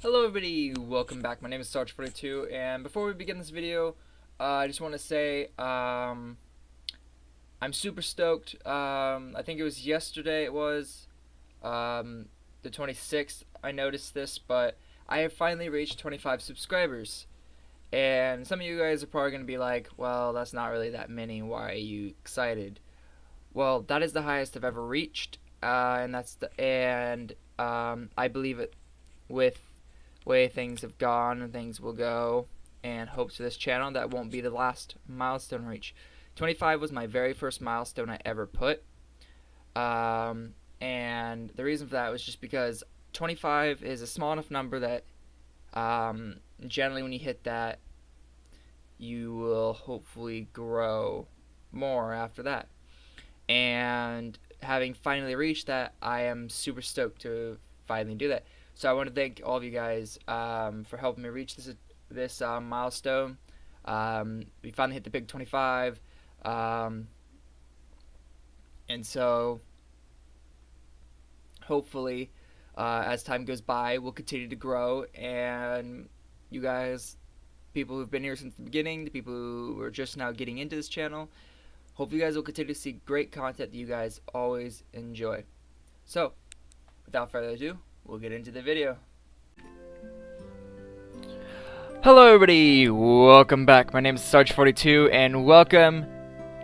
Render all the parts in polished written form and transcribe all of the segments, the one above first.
Hello everybody, welcome back. My name is Sarge42, and before we begin this video, I just want to say I'm super stoked. I think it was yesterday, the 26th, I noticed this, but I have finally reached 25 subscribers. And some of you guys are probably going to be like, well, that's not really that many, why are you excited? Well, that is the highest I've ever reached, I believe it with way things have gone and things will go, and hopes for this channel that won't be the last milestone reach. 25 was my very first milestone I ever put, and the reason for that was just because 25 is a small enough number that generally when you hit that, you will hopefully grow more after that. And having finally reached that, I am super stoked to finally do that. So I want to thank all of you guys for helping me reach this milestone. We finally hit the big 25, and so hopefully, as time goes by, we'll continue to grow. And you guys, people who've been here since the beginning, the people who are just now getting into this channel, hope you guys will continue to see great content that you guys always enjoy. So, without further ado, we'll get into the video. Hello everybody, welcome back. My name is Sarge42, and welcome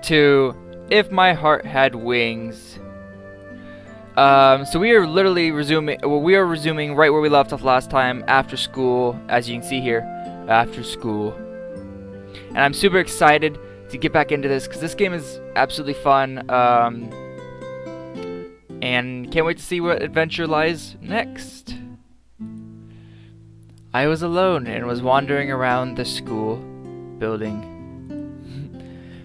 to If My Heart Had Wings. So we are literally resuming right where we left off last time, after school, as you can see here, after school. And I'm super excited to get back into this, because this game is absolutely fun, and can't wait to see what adventure lies next. I was alone and was wandering around the school building.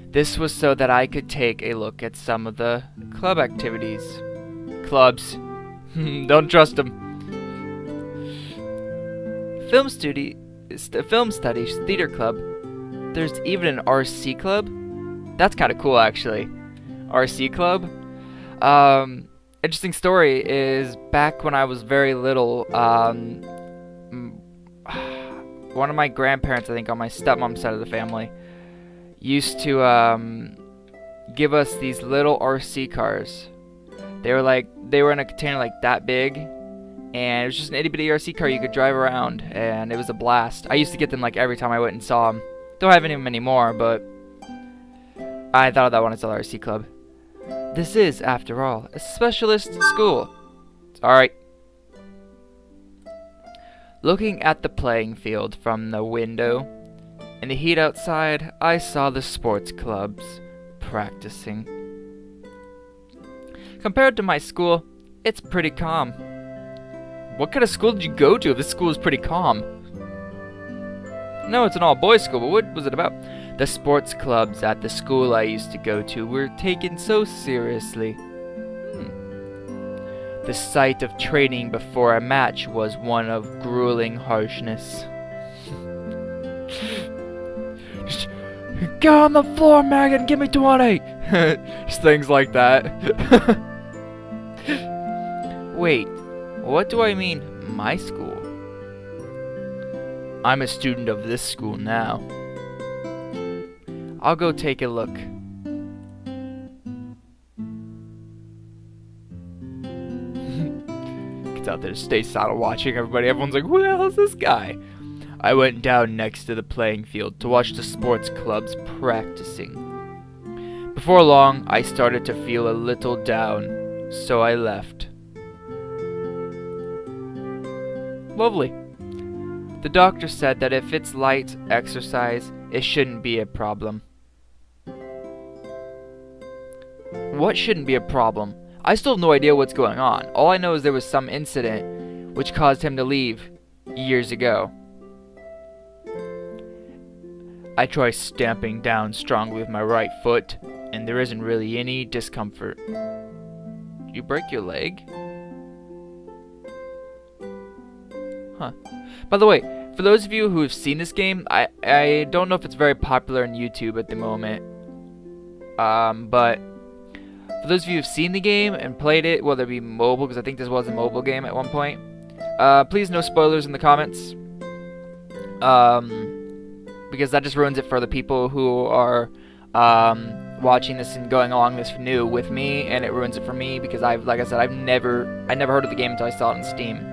This was so that I could take a look at some of the club activities. Clubs. Don't trust them. Film studies, theater club. There's even an RC club. That's kind of cool, actually. RC club. Interesting story is, back when I was very little, one of my grandparents, I think on my stepmom's side of the family, used to give us these little RC cars. They were in a container like that big, and it was just an itty bitty RC car you could drive around, and it was a blast. I used to get them like every time I went and saw them. Don't have any of them anymore, but I thought of that one as the RC club. This is, after all, a specialist school. Alright. Looking at the playing field from the window, in the heat outside, I saw the sports clubs practicing. Compared to my school, it's pretty calm. What kind of school did you go to if this school is pretty calm? No, it's an all-boys school, but what was it about? The sports clubs at the school I used to go to were taken so seriously. The sight of training before a match was one of grueling harshness. Just, get on the floor, Megan, give me 20! Just things like that. Wait, what do I mean, my school? I'm a student of this school now. I'll go take a look. Gets out there, stay silent watching everybody. Everyone's like, who the hell is this guy? I went down next to the playing field to watch the sports clubs practicing. Before long, I started to feel a little down, so I left. Lovely. The doctor said that if it's light exercise, it shouldn't be a problem. What shouldn't be a problem? I still have no idea what's going on. All I know is there was some incident which caused him to leave years ago. I try stamping down strongly with my right foot, and there isn't really any discomfort. Did you break your leg? Huh. By the way, for those of you who have seen this game, I don't know if it's very popular on YouTube at the moment. But for those of you who've seen the game and played it, whether it be mobile, because I think this was a mobile game at one point, Please no spoilers in the comments. Because that just ruins it for the people who are watching this and going along this new with me, and it ruins it for me because like I said, I never heard of the game until I saw it on Steam.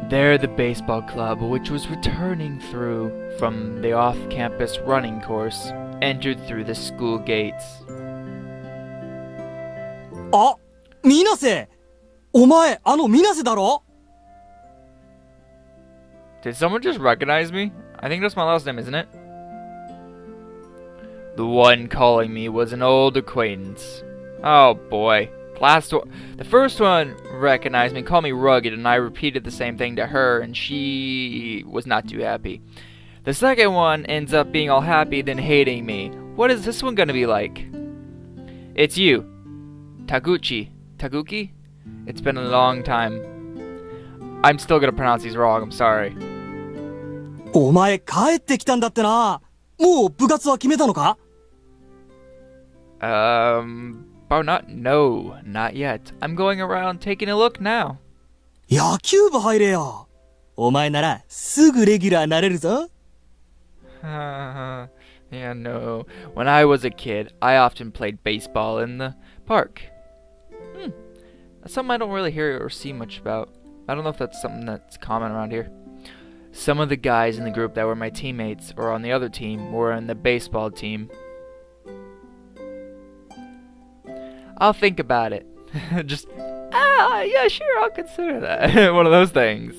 There, the baseball club, which was returning through from the off-campus running course, entered through the school gates. Ah, Minase! Omae, Minase daro? Did someone just recognize me? I think that's my last name, isn't it? The one calling me was an old acquaintance. Oh boy. The first one recognized me, called me rugged, and I repeated the same thing to her, and she was not too happy. The second one ends up being all happy, then hating me. What is this one gonna be like? It's you. Taguki? It's been a long time. I'm still gonna pronounce these wrong, I'm sorry. お前帰ってきたんだってな。もう部活は決めたのか？ not yet. I'm going around taking a look now. 野球部入れよ。お前ならすぐレギュラーなれるぞ。Yeah, no. When I was a kid, I often played baseball in the park. That's something I don't really hear or see much about. I don't know if that's something that's common around here. Some of the guys in the group that were my teammates or on the other team were in the baseball team. I'll think about it. Just, yeah, sure, I'll consider that. One of those things.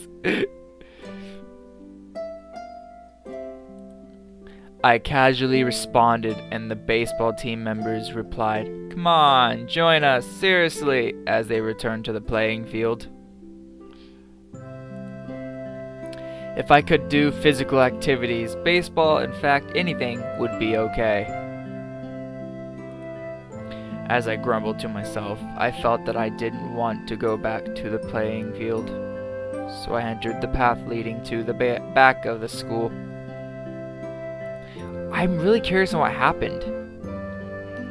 I casually responded, and the baseball team members replied, "Come on, join us, seriously," as they returned to the playing field. If I could do physical activities, baseball, in fact, anything would be okay. As I grumbled to myself, I felt that I didn't want to go back to the playing field. So I entered the path leading to the back of the school. I'm really curious on what happened.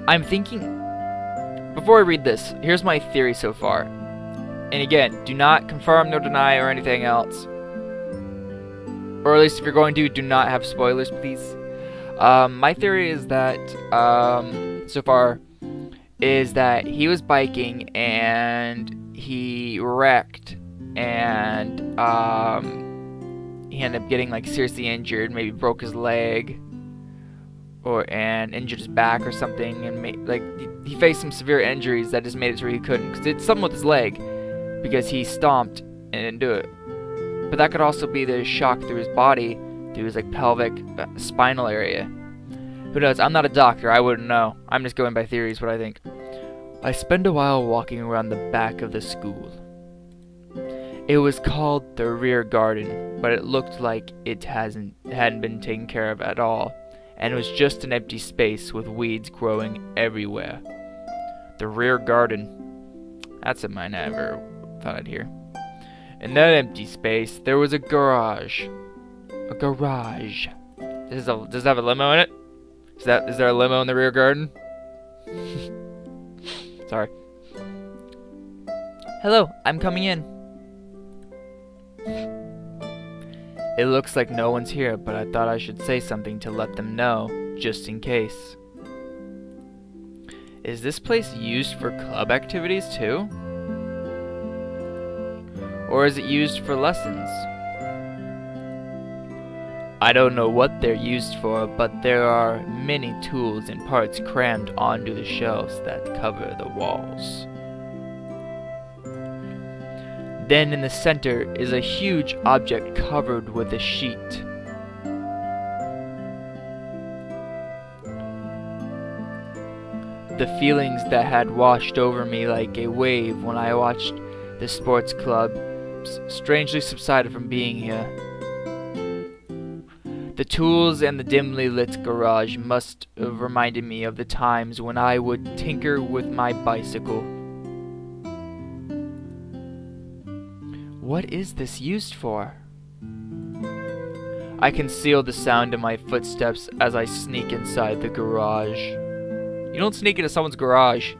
I'm thinking... Before I read this, here's my theory so far. And again, do not confirm nor deny or anything else. Or at least if you're going to, do not have spoilers, please. My theory is that, so far, is that he was biking and he wrecked and he ended up getting like seriously injured, maybe broke his leg and injured his back or something, and he faced some severe injuries that just made it so he couldn't, because it's something with his leg because he stomped and didn't do it. But that could also be the shock through his body, through his like pelvic spinal area. Who knows? I'm not a doctor, I wouldn't know. I'm just going by theories, what I think. I spent a while walking around the back of the school. It was called the rear garden, but it looked like it hadn't been taken care of at all, and it was just an empty space with weeds growing everywhere. The rear garden. That's something I never thought I'd hear. In that empty space, there was a garage. A garage. Does it have a limo in it? Is there a limo in the rear garden? Sorry. Hello, I'm coming in. It looks like no one's here, but I thought I should say something to let them know, just in case. Is this place used for club activities too? Or is it used for lessons? I don't know what they're used for, but there are many tools and parts crammed onto the shelves that cover the walls. Then in the center is a huge object covered with a sheet. The feelings that had washed over me like a wave when I watched the sports club strangely subsided from being here. The tools and the dimly lit garage must have reminded me of the times when I would tinker with my bicycle. What is this used for? I conceal the sound of my footsteps as I sneak inside the garage. You don't sneak into someone's garage.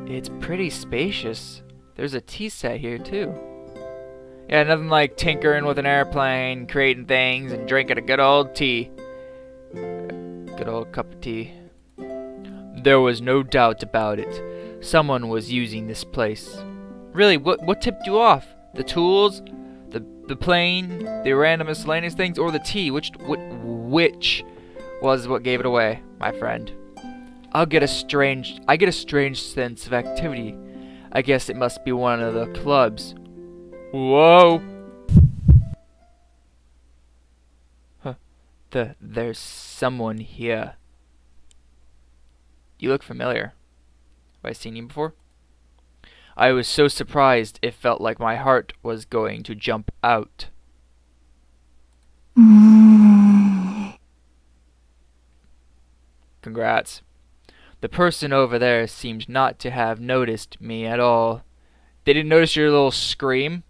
It's pretty spacious. There's a tea set here, too. Yeah, nothing like tinkering with an airplane, creating things, and drinking a good old tea. Good old cup of tea. There was no doubt about it. Someone was using this place. Really, what tipped you off? The tools? The plane? The random miscellaneous things? Or the tea? Which was what gave it away, my friend? I get a strange sense of activity. I guess it must be one of the clubs. Whoa! Huh. There's someone here. You look familiar. Have I seen you before? I was so surprised it felt like my heart was going to jump out. Congrats. The person over there seemed not to have noticed me at all. They didn't notice your little scream?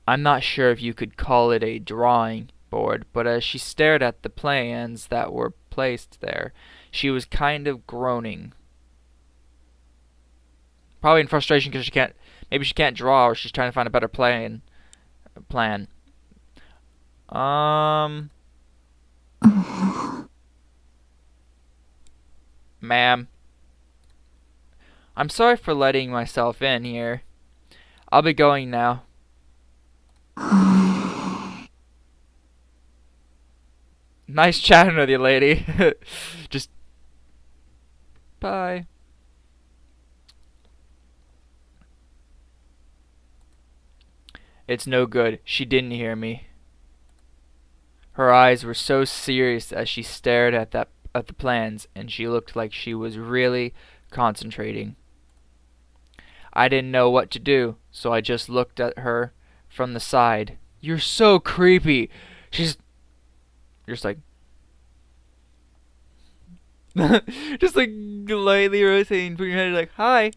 I'm not sure if you could call it a drawing board, but as she stared at the plans that were placed there, she was kind of groaning. Probably in frustration because maybe she can't draw, or she's trying to find a better plan. Ma'am. I'm sorry for letting myself in here. I'll be going now. Nice chatting with you, lady. Just bye. It's no good. She didn't hear me. Her eyes were so serious as she stared at the plans, and she looked like she was really concentrating. I didn't know what to do, so I just looked at her from the side. You're so creepy. She's just like just like lightly rotating, putting your head like, hi.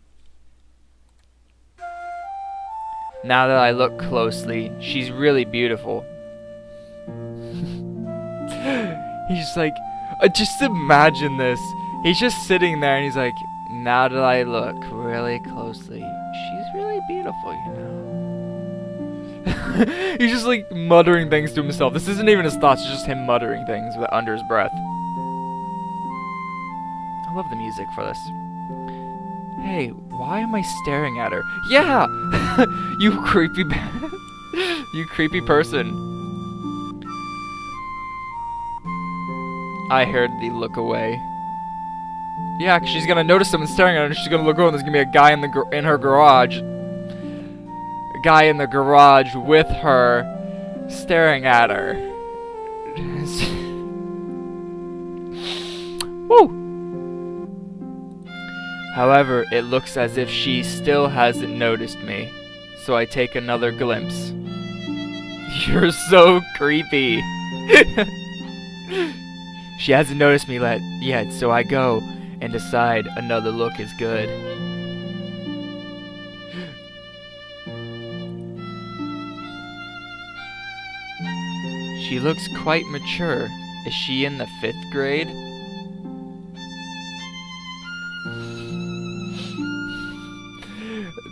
Now that I look closely, she's really beautiful. He's just like, just imagine this. He's just sitting there and he's like, now that I look really closely, she's really beautiful, you know. He's just like muttering things to himself. This isn't even his thoughts, it's just him muttering things under his breath. I love the music for this. Hey, why am I staring at her? Yeah! You creepy you creepy person. I heard the look away. Yeah, 'cause she's gonna notice someone staring at her and she's gonna look over and there's gonna be a guy in her garage. A guy in the garage with her, staring at her. Woo! However, it looks as if she still hasn't noticed me, so I take another glimpse. You're so creepy. She hasn't noticed me yet, so I go and decide another look is good. She looks quite mature. Is she in the 5th grade?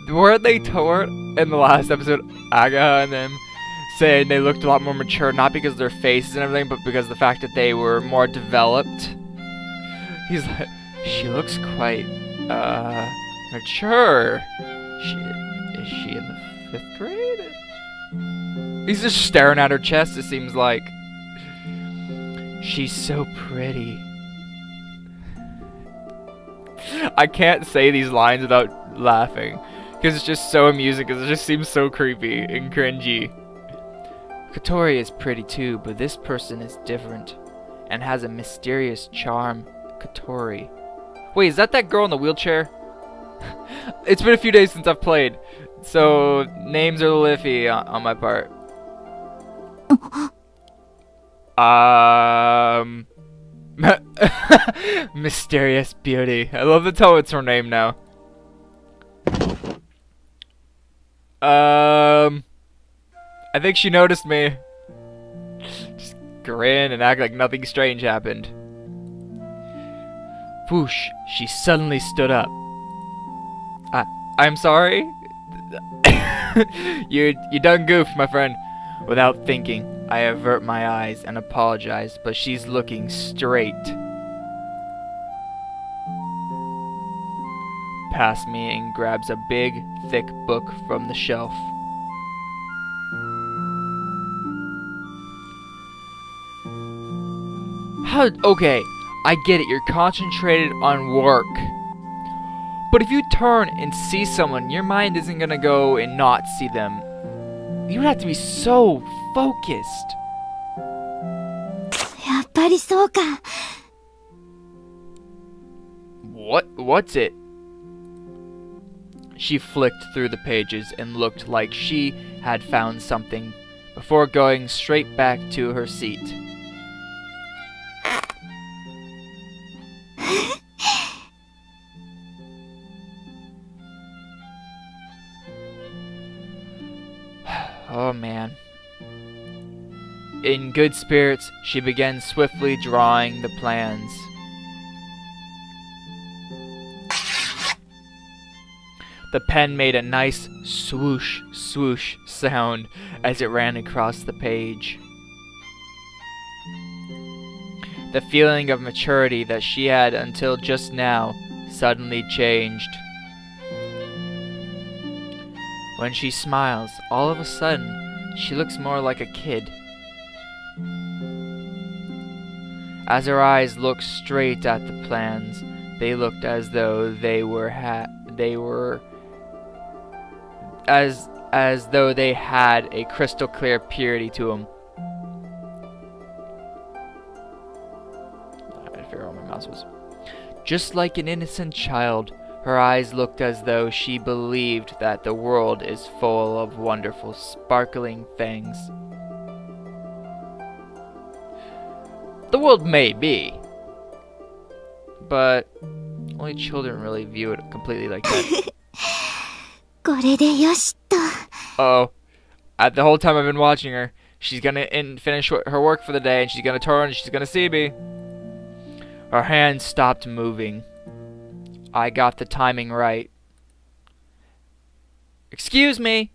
Weren't they told in the last episode, Aga and them, saying they looked a lot more mature, not because of their faces and everything, but because of the fact that they were more developed? He's like, she looks quite, mature. Is she in the 5th grade? He's just staring at her chest, it seems like. She's so pretty. I can't say these lines without laughing, because it's just so amusing, because it just seems so creepy and cringy. Katori is pretty too, but this person is different, and has a mysterious charm. Katori. Wait, is that girl in the wheelchair? It's been a few days since I've played, so names are a little iffy on my part. Mysterious beauty. I love that's how it's her name now. I think she noticed me. Just grin and act like nothing strange happened. Whoosh, she suddenly stood up. I'm sorry? You done goofed, my friend. Without thinking, I avert my eyes and apologize, but she's looking straight past me and grabs a big, thick book from the shelf. Okay, I get it, you're concentrated on work. But if you turn and see someone, your mind isn't gonna go and not see them. You would have to be so focused. やっぱりそうか。What's it? She flicked through the pages and looked like she had found something before going straight back to her seat. Oh man. In good spirits, she began swiftly drawing the plans. The pen made a nice swoosh, swoosh sound as it ran across the page. The feeling of maturity that she had until just now suddenly changed. When she smiles, all of a sudden, she looks more like a kid. As her eyes looked straight at the plans, they looked as though they had a crystal clear purity to them. I had to figure out where my mouse was. Just like an innocent child, her eyes looked as though she believed that the world is full of wonderful, sparkling things. The world may be, but only children really view it completely like that. これでよしと。Uh-oh. The whole time I've been watching her, she's gonna finish her work for the day, and she's gonna turn and she's gonna see me. Her hand stopped moving. I got the timing right. Excuse me.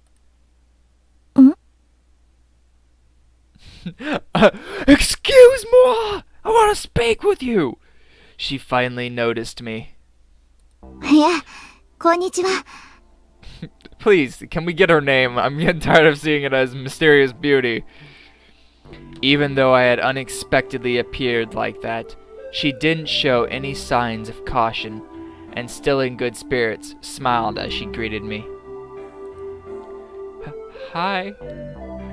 Excuse moi! I want to speak with you! She finally noticed me. いや、こんにちは。 Please, can we get her name? I'm getting tired of seeing it as Mysterious Beauty. Even though I had unexpectedly appeared like that, she didn't show any signs of caution, and still in good spirits, smiled as she greeted me. Hi.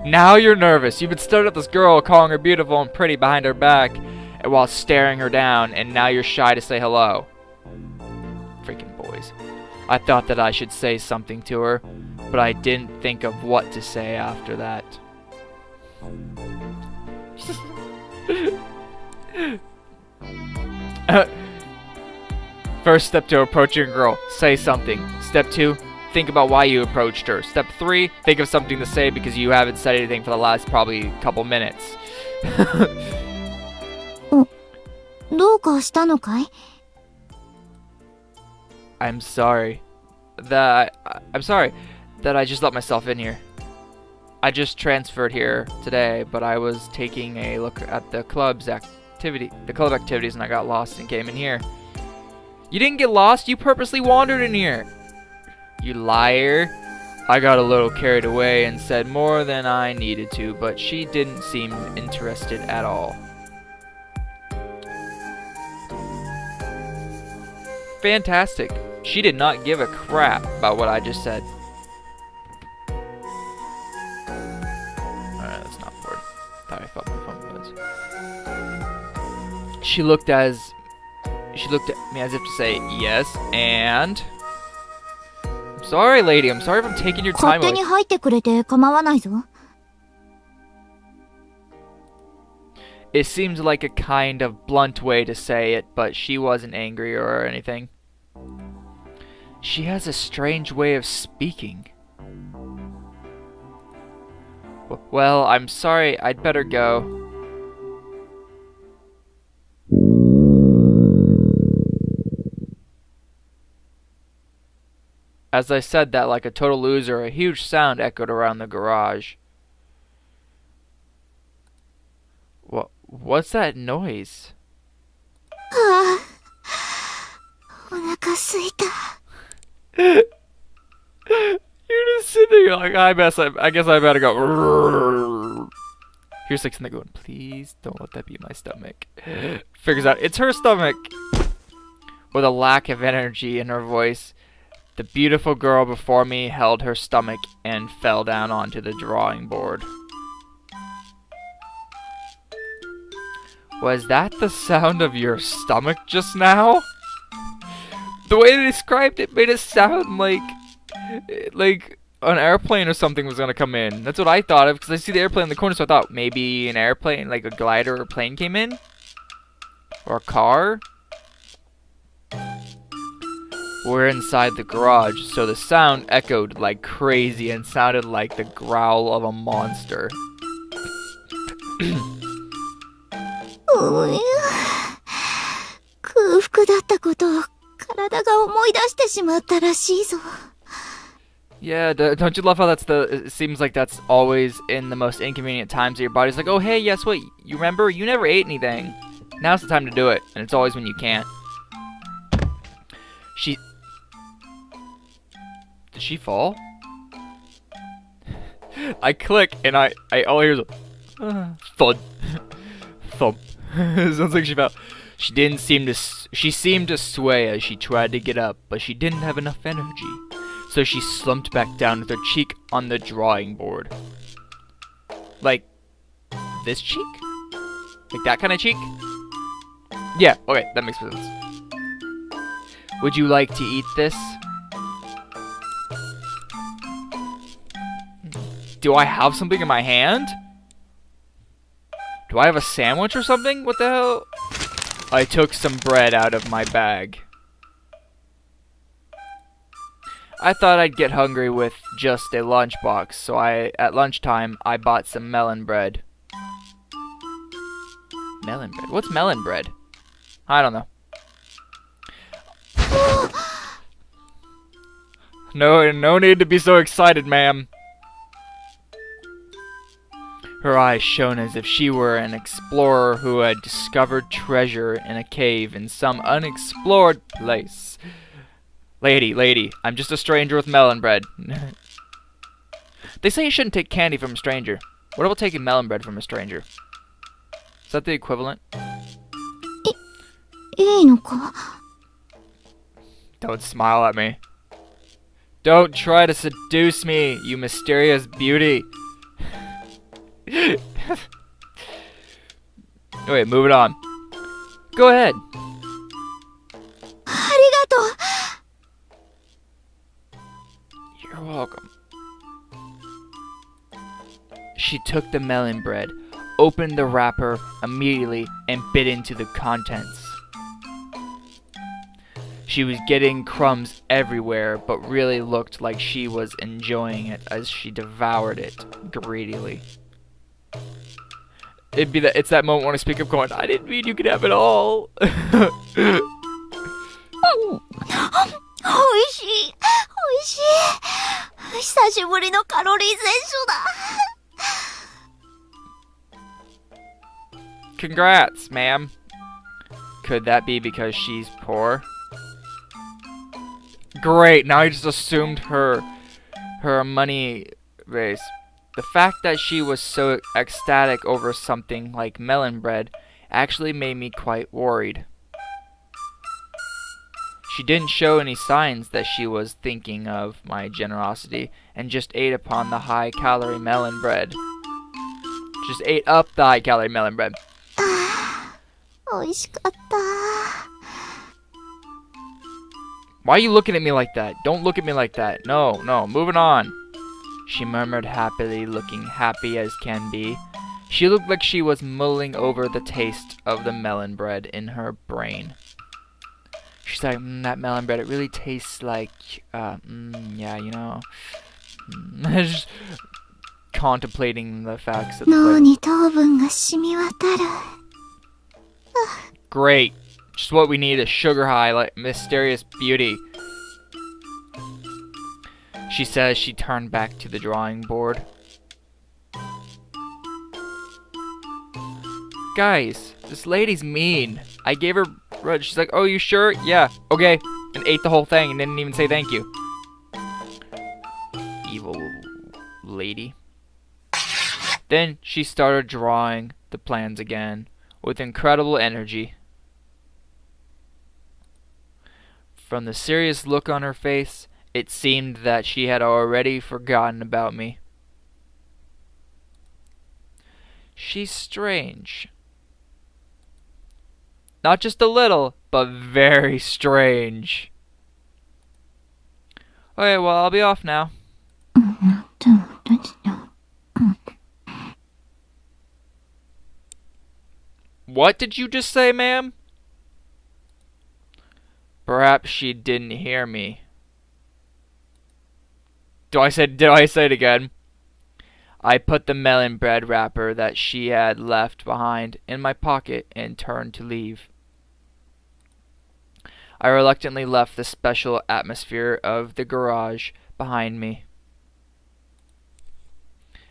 Now you're nervous. You've been staring at this girl, calling her beautiful and pretty behind her back, and while staring her down, and now you're shy to say hello. Freaking boys. I thought that I should say something to her, but I didn't think of what to say after that. First step to approaching a girl, say something. Step 2, think about why you approached her. Step 3, think of something to say because you haven't said anything for the last probably couple minutes. どうかしたのかい? I'm sorry that I just let myself in here. I just transferred here today, but I was taking a look at the club activities, and I got lost and came in here. You didn't get lost, you purposely wandered in here. You liar. I got a little carried away and said more than I needed to, but she didn't seem interested at all. Fantastic. She did not give a crap about what I just said. Alright, that's not bored. Thought I felt my phone buzz. She looked at me as if to say yes, and I'm sorry, lady. I'm sorry if I'm taking your time 勝手に入ってくれて構わないぞ。 It seemed like a kind of blunt way to say it, but she wasn't angry or anything. She has a strange way of speaking. Well, I'm sorry, I'd better go. 。As I said that like a total loser, a huge sound echoed around the garage. What's that noise? ああ、お腹すいた。You're just sitting there, you're like, I guess I better go. Here's like something going, please don't let that be my stomach. Figures out it's her stomach. With a lack of energy in her voice, the beautiful girl before me held her stomach and fell down onto the drawing board. Was that the sound of your stomach just now? The way they described it made it sound like an airplane or something was gonna come in. That's what I thought of, because I see the airplane in the corner, so I thought maybe an airplane, like a glider or a plane came in? Or a car? We're inside the garage, so the sound echoed like crazy and sounded like the growl of a monster. うう空腹だったことを体が思い出してしまったらしいぞ。Yeah, don't you love how it seems like that's always in the most inconvenient times that your body's like, oh hey, guess what? You remember? You never ate anything. Now's the time to do it, and it's always when you can't. Did she fall? I click and I all I hear is a thud. Thump. Sounds like she fell. She seemed to sway as she tried to get up, but she didn't have enough energy. So she slumped back down with her cheek on the drawing board. Like this cheek? Like that kind of cheek? Yeah, okay, that makes sense. Would you like to eat this? Do I have something in my hand? Do I have a sandwich or something? What the hell? I took some bread out of my bag. I thought I'd get hungry with just a lunchbox, so at lunchtime, I bought some melon bread. Melon bread? What's melon bread? I don't know. No need to be so excited, ma'am. Her eyes shone as if she were an explorer who had discovered treasure in a cave in some unexplored place. Lady, I'm just a stranger with melon bread. They say you shouldn't take candy from a stranger. What about taking melon bread from a stranger? Is that the equivalent? いいのか? Don't smile at me. Don't try to seduce me, you mysterious beauty. Wait, move it on. Go ahead. ありがとう. You're welcome. She took the melon bread, opened the wrapper immediately, and bit into the contents. She was getting crumbs everywhere, but really looked like she was enjoying it as she devoured it greedily. It's that moment when I speak up going, I didn't mean you could have it all. おいしい。おいしい。久しぶりのカロリー摂取だ。 Congrats, ma'am. Could that be because she's poor? Great, now I just assumed her money base. The fact that she was so ecstatic over something like melon bread actually made me quite worried. She didn't show any signs that she was thinking of my generosity and just ate upon the high-calorie melon bread. Just ate up the high-calorie melon bread. おいしかった。 Why are you looking at me like that? Don't look at me like that. No, moving on. She murmured happily, looking happy as can be. She looked like she was mulling over the taste of the melon bread in her brain. She's like, that melon bread, it really tastes like, yeah, you know. Just contemplating the facts of the 脳 flavor. に糖分が染み渡る。 Great. Just what we need, a sugar high, like mysterious beauty. She says she turned back to the drawing board. Guys, this lady's mean. I gave her bread. She's like, oh, you sure? Yeah, okay. And ate the whole thing and didn't even say thank you. Evil lady. Then she started drawing the plans again with incredible energy. From the serious look on her face, it seemed that she had already forgotten about me. She's strange. Not just a little, but very strange. Okay, well, I'll be off now. What did you just say, ma'am? Perhaps she didn't hear me. Did I say it again? I put the melon bread wrapper that she had left behind in my pocket and turned to leave. I reluctantly left the special atmosphere of the garage behind me.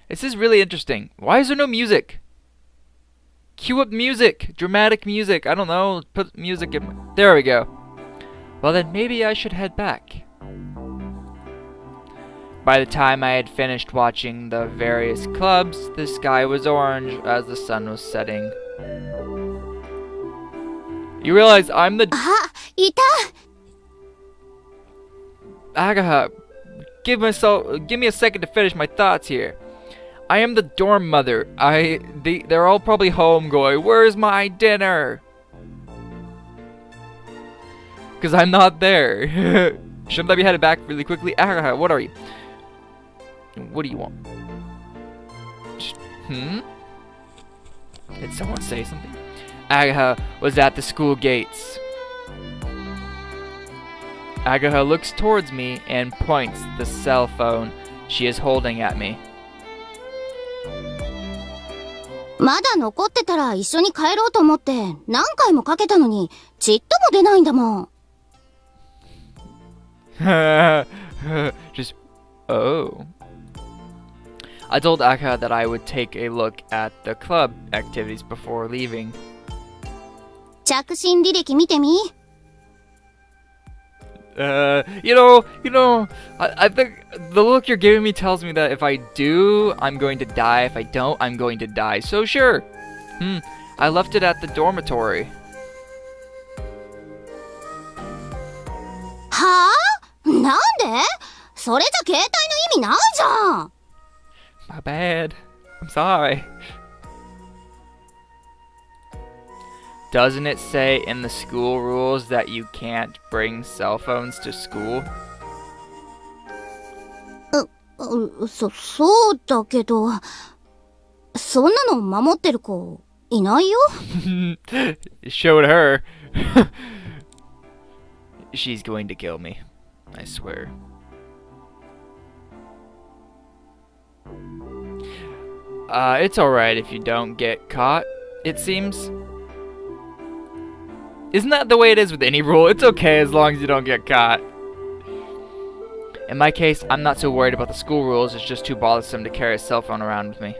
This is really interesting. Why is there no music? Cue up music! Dramatic music! I don't know. Put music in. There we go. Well, then maybe I should head back. By the time I had finished watching the various clubs, the sky was orange as the sun was setting. You realize I'm the... Ah, ita! Agatha, give me a second to finish my thoughts here. I am the dorm mother. They're all probably home going, where's my dinner? Because I'm not there. Shouldn't I be headed back really quickly? Agatha, what are you? What do you want? Did someone say something? Agatha was at the school gates. Agatha looks towards me and points the cell phone she is holding at me. まだ残ってたら一緒に帰ろうと思って何回もかけたのにちっとも出ないんだもん。Just, oh. I told Aka that I would take a look at the club activities before leaving. 着信履歴見てみ。You know, I think the look you're giving me tells me that if I do, I'm going to die. If I don't, I'm going to die. So sure. I left it at the dormitory. はぁ？なんで？それじゃ携帯の意味ないじゃん。My bad. I'm sorry. Doesn't it say in the school rules that you can't bring cell phones to school? そうだけど、そんなの守ってる子いないよ。Showed her. She's going to kill me. I swear. It's alright if you don't get caught, it seems. Isn't that the way it is with any rule? It's okay as long as you don't get caught. In my case, I'm not so worried about the school rules. It's just too bothersome to carry a cell phone around with me.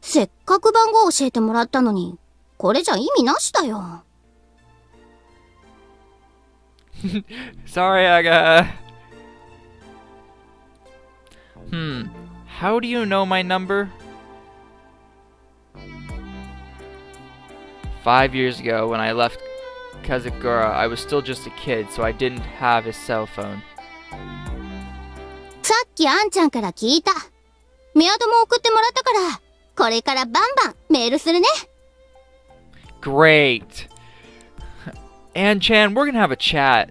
せっかく番号教えてもらったのに、これじゃ意味なしだよ。Sorry, Aga. How do you know my number? 5 years ago, when I left Kazakura, I was still just a kid, so I didn't have a cell phone. さっきあんちゃんから聞いた。メアドも送ってもらったから、これからバンバンメールするね。Great. An-chan, we're gonna have a chat.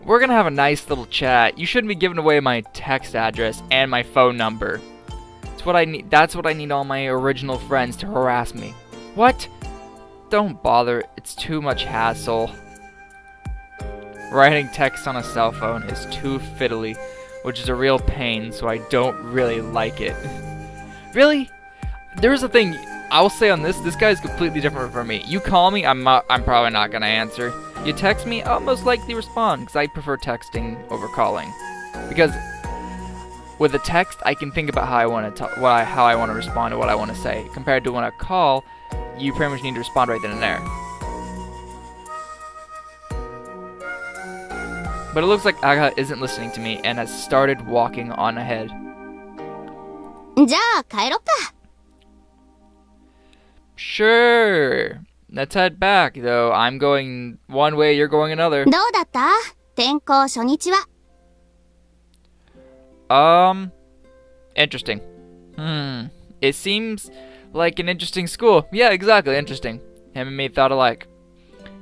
We're gonna have a nice little chat. You shouldn't be giving away my text address and my phone number. That's what I need. That's what I need all my original friends to harass me. What? Don't bother. It's too much hassle. Writing text on a cell phone is too fiddly, which is a real pain, so I don't really like it. Really? There's a thing I'll say on this guy's completely different from me. You call me, I'm probably not gonna answer. You text me, I'll most likely respond, because I prefer texting over calling. Because with a text, I can think about how I want to how I want to respond to what I want to say. Compared to when a call, you pretty much need to respond right then and there. But it looks like Aga isn't listening to me and has started walking on ahead. じゃあ帰ろっか。 Sure. Let's head back, though. I'm going one way, you're going another. どうだった？転校初日は。Interesting. It seems like an interesting school. Yeah, exactly, interesting. Him and me thought alike.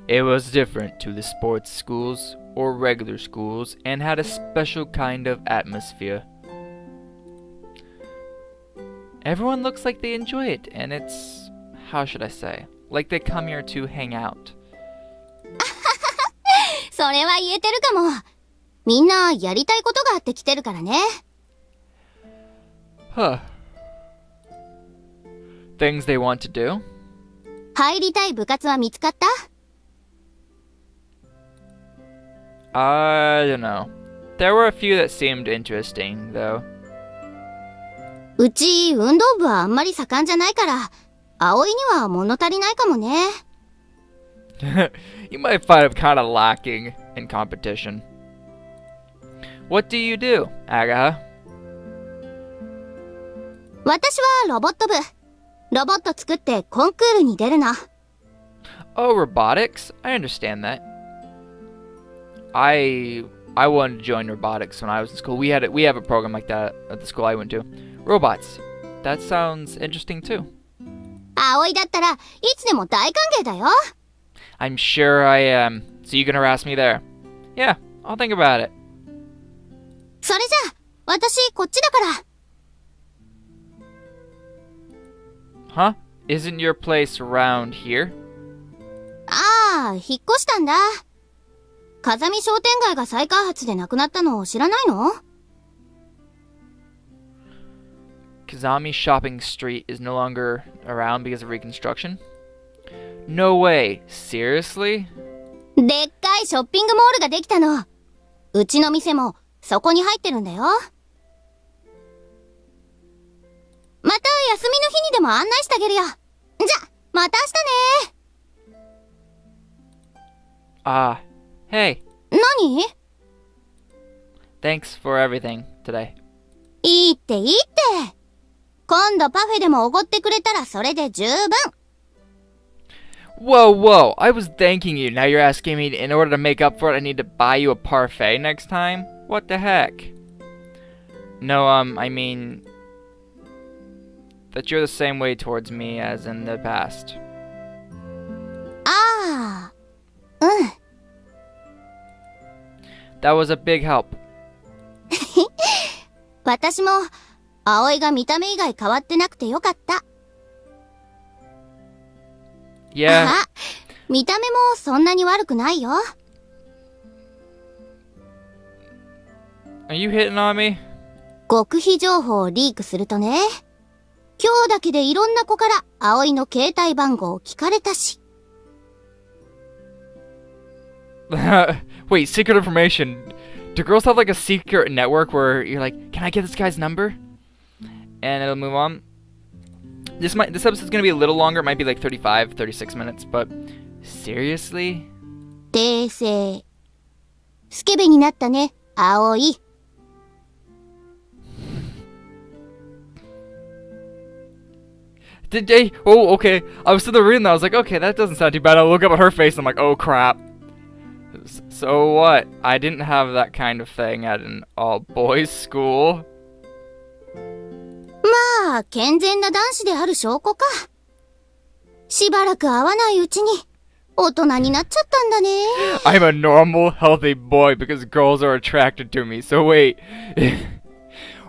It was different to the sports schools or regular schools and had a special kind of atmosphere. Everyone looks like they enjoy it, and it's, how should I say, like they come here to hang out. それは言えてるかも。みんなやりたいことがあって来てるからね。Huh. Things they want to do? 入りたい部活は見つかった？ I don't know. There were a few that seemed interesting, though. うち運動部はあんまり盛んじゃないから、葵には物足りないかもね。You might find him kind of lacking in competition. What do you do, Aga? 私はロボット部。ロボット作ってコンクールに出るの。Oh, robotics? I understand that. I wanted to join robotics when I was in school. We have a program like that at the school I went to. Robots. That sounds interesting too. 葵だったらいつでも大歓迎だよ。I'm sure I am. So you can harass me there. Yeah, I'll think about it. それじゃあ、私こっちだから。Huh? Isn't your place around here? ああ、引っ越したんだ。風見商店街が再開発でなくなったのを知らないの？ Kazami Shopping Street is no longer around because of reconstruction? No way. Seriously? でっかいショッピングモールができたの。うちの店もそこに入ってるんだよ。また休みの日にでも案内してあげるよ。じゃ、また明日ね。Hey. 何？ Thanks for everything today. いいっていいって。今度パフェでもおごってくれたらそれで十分。Whoa. I was thanking you. Now you're asking me in order to make up for it, I need to buy you a parfait next time? What the heck? No, I mean that you're the same way towards me as in the past. ああ、うん。That was a big help. 私も葵が見た目以外変わってなくてよかった。Yeah. あ、見た目もそんなに悪くないよ。Are you hitting on me? 極秘情報をリークするとね、今日だけでいろんな子から葵の携帯番号を聞かれたし。Wait, secret information. Do girls have like a secret network where you're like, can I get this guy's number? And it'll move on. This episode's gonna be a little longer. It might be like 35, 36 minutes, but seriously? 訂正。スケベになったね、葵。Did they? Oh, okay. I was sitting there reading that. I was like, okay, that doesn't sound too bad. I look up at her face and I'm like, oh crap. So what? I didn't have that kind of thing at an all-boys school. まあ、健全な男子である証拠か。しばらく会わないうちに、大人になっちゃったんだね。I'm a normal, healthy boy because girls are attracted to me. So wait,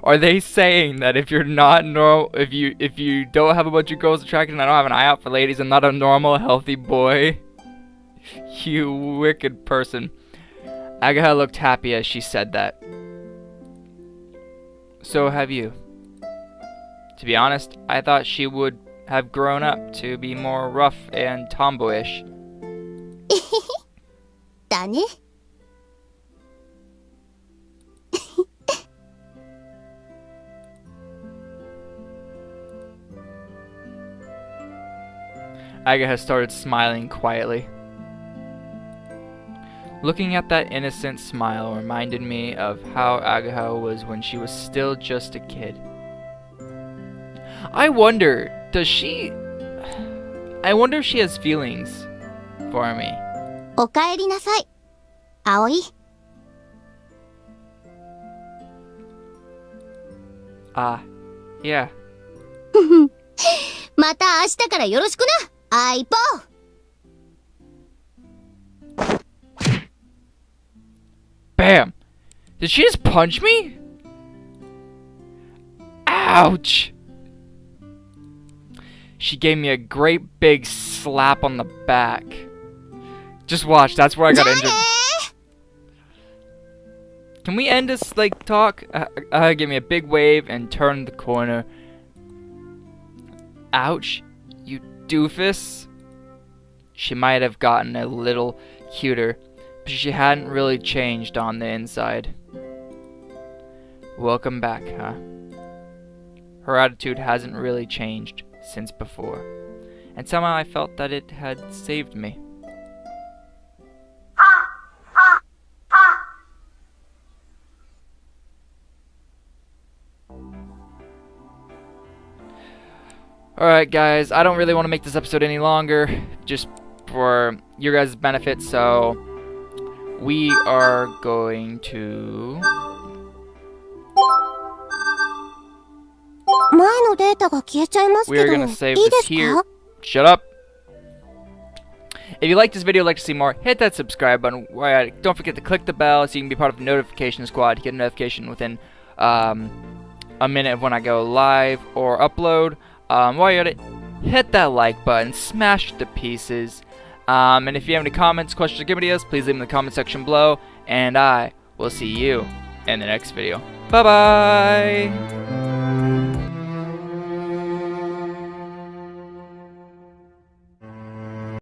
are they saying that if you're not normal, if you don't have a bunch of girls attracted and I don't have an eye out for ladies, I'm not a normal, healthy boy? You wicked person. Agatha looked happy as she said that. So have you. To be honest, I thought she would have grown up to be more rough and tomboyish. だね。Agatha started smiling quietly. Looking at that innocent smile reminded me of how Agatha was when she was still just a kid. I wonder if she has feelings for me. おかえりなさい、葵。Yeah. また明日からよろしくな、アイポー。Bam! Did she just punch me? Ouch! She gave me a great big slap on the back. Just watch, that's where I got injured. Can we end this, like, talk? Give me a big wave and turn the corner. Ouch, you doofus. She might have gotten a little cuter, but she hadn't really changed on the inside. Welcome back, huh? Her attitude hasn't really changed since before, and somehow I felt that it had saved me. Alright guys, I don't really want to make this episode any longer, just for your guys' benefit, so we are going to... 前のデータが消えちゃいますけ We are ど、い going い to で save す this here. か？ Shut up! If you like this video, like to see more, hit that subscribe button. Don't forget to click the bell so you can be part of the notification squad to get a notification within a minute of when I go live or upload. While you're at it, hit that like button, smash it to pieces. And if you have any comments, questions, or give ideas, please leave them in the comment section below. And I will see you in the next video. Bye-bye!